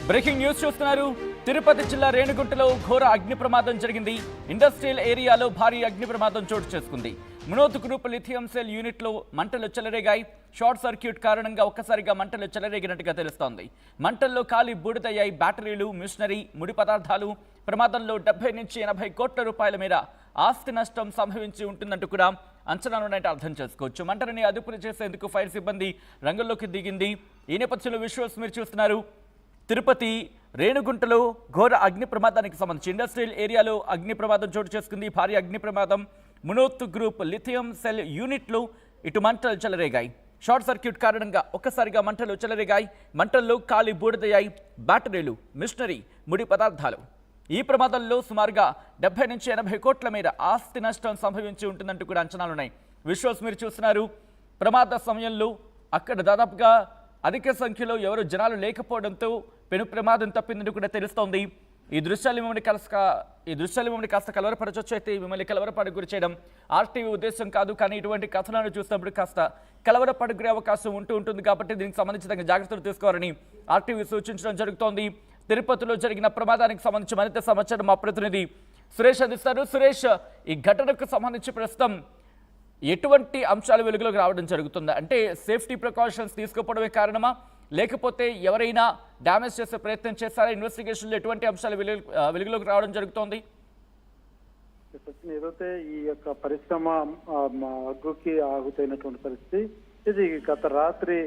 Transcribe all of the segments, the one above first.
Breaking news చూస్తున్నారు. తిరుపతి జిల్లా రేణిగుంటలో ఘోర అగ్ని ప్రమాదం జరిగింది. ఇండస్ట్రియల్ ఏరియాలో భారీ అగ్ని ప్రమాదం చోటు చేసుకుంది. మునోత్ గ్రూప్ లిథియం సెల్ యూనిట్లో మంటలు చెలరేగాయి. షార్ట్ సర్క్యూట్ కారణంగా ఒక్కసారిగా మంటలు చెలరేగినట్టుగా తెలుస్తోంది. మంటల్లో కాలి బూడిదయ్యాయి బ్యాటరీలు, మిషనరీ, ముడి పదార్థాలు. ప్రమాదంలో 70 నుంచి 80 కోట్ల రూపాయల మేర ఆస్తి నష్టం సంభవించి ఉంటుందంటూ కూడా అంచనాలున్నట్టు అర్థం చేసుకోవచ్చు. మంటలని అదుపులు చేసేందుకు ఫైర్ సిబ్బంది రంగంలోకి దిగింది. ఈ నేపథ్యంలో విజువల్స్ మీరు చూస్తున్నారు. తిరుపతి రేణిగుంటలో ఘోర అగ్ని ప్రమాదానికి సంబంధించి ఇండస్ట్రియల్ ఏరియాలో అగ్ని ప్రమాదం చోటు చేసుకుంది. భారీ అగ్ని ప్రమాదం. మునోత్ గ్రూప్ లిథియం సెల్ యూనిట్లు ఇటు మంటలు చెలరేగాయి. షార్ట్ సర్క్యూట్ కారణంగా ఒక్కసారిగా మంటలు చెలరేగాయి. మంటల్లో కాలి బూడిదయ్యాయి బ్యాటరీలు, మిషనరీ, ముడి పదార్థాలు. ఈ ప్రమాదంలో సుమారుగా 70 నుంచి 80 కోట్ల మేర ఆస్తి నష్టం సంభవించి ఉంటుందంటూ కూడా అంచనాలున్నాయి. విజువల్స్ మీరు చూస్తున్నారు. ప్రమాద సమయంలో అక్కడ దాదాపుగా అధిక సంఖ్యలో ఎవరు జనాలు లేకపోవడంతో పెను ప్రమాదం తప్పిందని కూడా తెలుస్తోంది. ఈ దృశ్యాలు మిమ్మల్ని కాస్త కలవరపరచొచ్చు. అయితే మిమ్మల్ని కలవరపడకు గురి చేయడం ఆర్టీవీ ఉద్దేశం కాదు. కానీ ఇటువంటి కథనాలు చూసినప్పుడు కాస్త కలవరపడుకునే అవకాశం ఉంటుంది కాబట్టి దీనికి సంబంధించి జాగ్రత్తలు తీసుకోవాలని ఆర్టీవీ సూచించడం జరుగుతోంది. తిరుపతిలో జరిగిన ప్రమాదానికి సంబంధించి మరింత సమాచారం మా ప్రతినిధి సురేష్ అందిస్తారు. సురేష్, ఈ ఘటనకు సంబంధించి ప్రస్తుతం ఎటువంటి అంశాలు వెలుగులోకి రావడం జరుగుతుంది? అంటే సేఫ్టీ ప్రికాషన్స్ తీసుకోవడమే కారణమా, లేకపోతే ఎవరైనా డ్యామేజ్ చేసే ప్రయత్నం చేస్తారా? ఇన్వెస్టిగేషన్లో ఎటువంటి అంశాలు వెలుగులోకి రావడం జరుగుతోంది? ఏదైతే ఈ యొక్క పరిశ్రమ అగ్గుకి ఆగుతైనటువంటి పరిస్థితి ఇది గత రాత్రి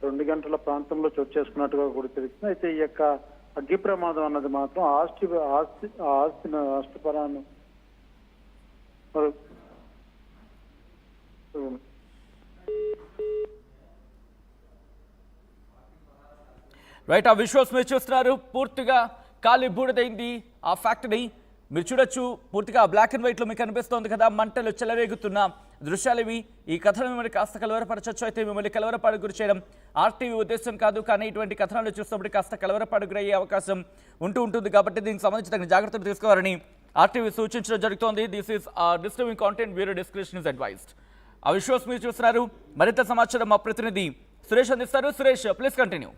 2 గంటల ప్రాంతంలో చోటు చేసుకున్నట్టుగా కూడా తెలుస్తుంది. అయితే ఈ యొక్క అగ్ని ప్రమాదం అన్నది మాత్రం ఆస్తిపరాన్ని రైట్, ఆ విజువల్స్ మీరు చూస్తున్నారు. పూర్తిగా కాలి బూడిదైంది ఆ ఫ్యాక్టరీ. మీరు చూడొచ్చు, పూర్తిగా బ్లాక్ అండ్ వైట్లో మీకు కనిపిస్తోంది కదా మంటలు చెలరేగుతున్న దృశ్యాలు ఇవి. ఈ కథను మిమ్మల్ని కాస్త కలవరపరచొచ్చు. అయితే మిమ్మల్ని కలవరపాటు గురి చేయడం ఆర్టీవీ ఉద్దేశం కాదు. కానీ ఇటువంటి కథనాలు చూసినప్పుడు కాస్త కలవరపాటు గురయ్యే అవకాశం ఉంటుంది కాబట్టి దీనికి సంబంధించి తగిన జాగ్రత్తలు తీసుకోవాలని ఆర్టీవీ సూచించడం జరుగుతోంది. This is disturbing content, bureau description is advised. ఆ విజువల్స్ మీరు చూస్తున్నారు. మరింత సమాచారం మా ప్రతినిధి సురేష్ అందిస్తారు. Suresh, please continue.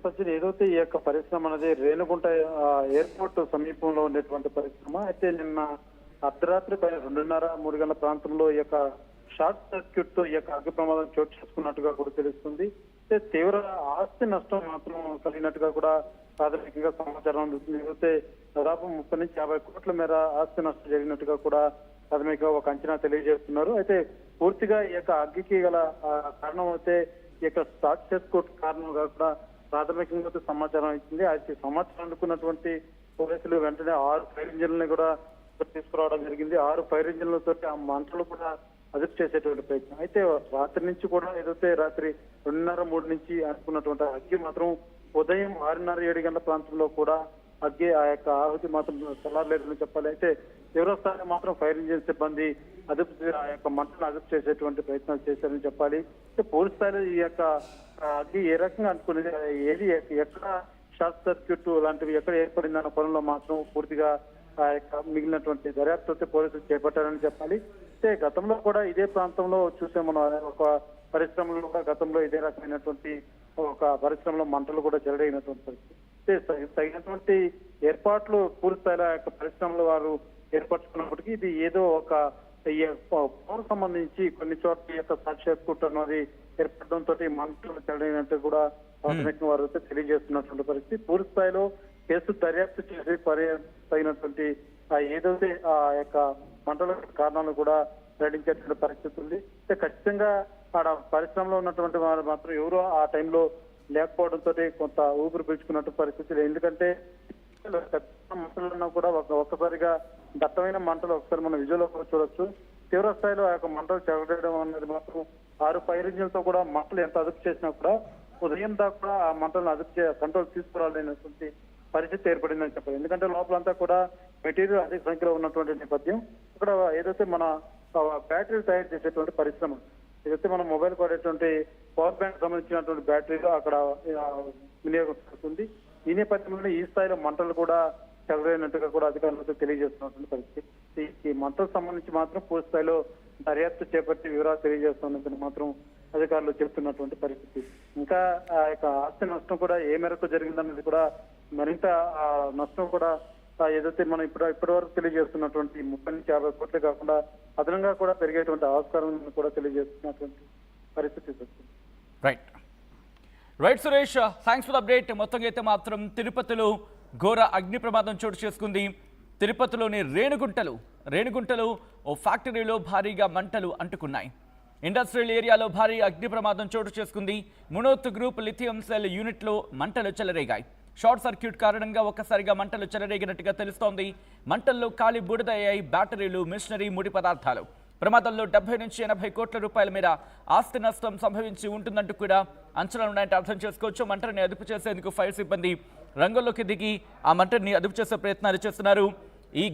సచిన్, ఏదైతే ఈ యొక్క పరిశ్రమ అనేది రేణిగుంట ఎయిర్పోర్ట్ సమీపంలో ఉండేటువంటి పరిశ్రమ. అయితే నిన్న అర్ధరాత్రి 2:30-3 గంటల ప్రాంతంలో ఈ యొక్క షార్ట్ సర్క్యూట్ తో ఈ యొక్క అగ్ని ప్రమాదం చోటు చేసుకున్నట్టుగా కూడా తెలుస్తుంది. అయితే తీవ్ర ఆస్తి నష్టం మాత్రం కలిగినట్టుగా కూడా ప్రాథమికంగా సమాచారం అందుతుంది. ఏదైతే దాదాపు 30 నుంచి 50 కోట్ల మేర ఆస్తి నష్టం జరిగినట్టుగా కూడా ప్రాథమికంగా ఒక అంచనా తెలియజేస్తున్నారు. అయితే పూర్తిగా ఈ యొక్క అగ్గికి గల కారణం అయితే ఈ యొక్క షార్ట్ సర్క్యూట్ కారణంగా కూడా ప్రాథమికంగా సమాచారం ఇచ్చింది. అయితే సమాచారం అందుకున్నటువంటి పోలీసులు వెంటనే 6 ఫైర్ ఇంజిన్లని కూడా తీసుకురావడం జరిగింది. 6 ఫైర్ ఇంజిన్లతో ఆ మంటలు కూడా అదుపు చేసేటువంటి ప్రయత్నం. అయితే రాత్రి నుంచి కూడా ఏదైతే రాత్రి 2:30-3 నుంచి అనుకున్నటువంటి అగ్గి మాత్రం ఉదయం 6:30-7 గంటల ప్రాంతంలో కూడా అగ్గి ఆ యొక్క ఆహుతి మాత్రం చల్లారలేదని చెప్పాలి. అయితే తీవ్రస్థాయిలో మాత్రం ఫైర్ ఇంజిన్ సిబ్బంది ఆ యొక్క మంటను అదుపు చేసేటువంటి ప్రయత్నాలు చేశారని చెప్పాలి. పూర్తి స్థాయిలో ఈ యొక్క అగ్గి ఏ రకంగా అనుకునేది, ఏది ఎక్కడ షార్ట్ సర్క్యూట్ లాంటివి ఎక్కడ ఏర్పడిందన్న కోణంలో మాత్రం పూర్తిగా ఆ యొక్క మిగిలినటువంటి దర్యాప్తు పోలీసులు చేపట్టారని చెప్పాలి. అయితే గతంలో కూడా ఇదే ప్రాంతంలో చూసే మనం ఒక పరిశ్రమలో కూడా గతంలో ఇదే రకమైనటువంటి ఒక పరిశ్రమలో మంటలు కూడా చెలరేగినటువంటి పరిస్థితి. తగినటువంటి ఏర్పాట్లు పూర్తి స్థాయిలో యొక్క పరిశ్రమలో వారు ఏర్పరచుకున్నప్పటికీ ఇది ఏదో ఒక పవర్ సంబంధించి కొన్ని చోట్ల యొక్క సాక్షాత్కృత అన్నది ఏర్పడడంతో మంటలు చెలరైనట్టు కూడా ప్రాథమికంగా వారు తెలియజేస్తున్నటువంటి పరిస్థితి. పూర్తి స్థాయిలో కేసు దర్యాప్తు చేసి తగినటువంటి ఏదైతే ఆ యొక్క మంటల కారణాలు కూడా వెల్లడించేటువంటి పరిస్థితి ఉంది. అయితే ఖచ్చితంగా ఆడ పరిశ్రమలో ఉన్నటువంటి వారు మాత్రం ఎవరో ఆ టైంలో లేకపోవడంతో కొంత ఊపిరి పీల్చుకున్నట్టు పరిస్థితులు. ఎందుకంటే మంటలన్నా కూడా ఒక్కసారిగా దట్టమైన మంటలు ఒకసారి మనం విజువల్ కూడా చూడొచ్చు. తీవ్ర స్థాయిలో ఆ యొక్క మంటలు చెలరేయడం అనేది మాత్రం 6 ఫైర్ ఇంజిన్లతో కూడా మంటలు ఎంత అదుపు చేసినా కూడా ఉదయం దాకా కూడా ఆ మంటలను అదుపు కంట్రోల్ తీసుకురాలేనటువంటి పరిస్థితి ఏర్పడిందని చెప్పాలి. ఎందుకంటే లోపలంతా కూడా మెటీరియల్ అధిక సంఖ్యలో ఉన్నటువంటి నేపథ్యం. ఇక్కడ ఏదైతే మన బ్యాటరీలు తయారు చేసేటువంటి పరిశ్రమ, ఏదైతే మనం మొబైల్ వాడేటువంటి పవర్ బ్యాంక్ సంబంధించినటువంటి బ్యాటరీలు అక్కడ వినియోగిస్తుంది. ఈ నేపథ్యంలో ఈ స్థాయిలో మంటలు కూడా చెలరైనట్టుగా కూడా అధికారులతో తెలియజేస్తున్నటువంటి పరిస్థితి. ఈ మంటలకు సంబంధించి మాత్రం పూర్తి స్థాయిలో దర్యాప్తు చేపట్టి వివరాలు తెలియజేస్తున్నదని మాత్రం అధికారులు చెప్తున్నటువంటి పరిస్థితి. ఇంకా ఆ యొక్క ఆస్తి నష్టం కూడా ఏ మేరకు జరిగిందన్నది కూడా మరింత ఆ నష్టం కూడా ఏదైతే మనం ఇప్పటి వరకు తెలియజేస్తున్నటువంటి 30 నుంచి 50 కోట్లు కాకుండా అదనంగా కూడా పెరిగేటువంటి ఆస్కారం ఉందని కూడా తెలియజేస్తున్నటువంటి పరిస్థితి వస్తుంది. Right Suresh, thanks for the update. మొత్తంగా అయితే మాత్రం తిరుపతిలో ఘోర అగ్ని ప్రమాదం చోటు చేసుకుంది. తిరుపతిలోని రేణుగుంటలో ఓ ఫ్యాక్టరీలో భారీగా మంటలు అంటుకున్నాయి. ఇండస్ట్రియల్ ఏరియాలో భారీ అగ్ని ప్రమాదం చోటు చేసుకుంది. మునోత్ గ్రూప్ లిథియం సెల్ యూనిట్లో మంటలు చెలరేగాయి. షార్ట్ సర్క్యూట్ కారణంగా ఒక్కసారిగా మంటలు చెలరేగినట్టుగా తెలుస్తోంది. మంటల్లో కాలి బూడిదయ్యాయి బ్యాటరీలు, మిషనరీ, ముడి పదార్థాలు. ప్రమాదంలో 70 నుంచి 80 కోట్ల రూపాయల మేర ఆస్తి నష్టం సంభవించి ఉంటుందంటూ కూడా అంచనాలున్నాయంటే అర్థం చేసుకోవచ్చు. మంటని అదుపు చేసేందుకు ఫైర్ సిబ్బంది రంగంలోకి దిగి ఆ మంటని అదుపు చేసే ప్రయత్నాలు చేస్తున్నారు. ఈ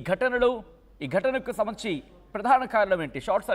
ఘటనకు సంబంధించి ప్రధాన కారణం ఏంటి? షార్ట్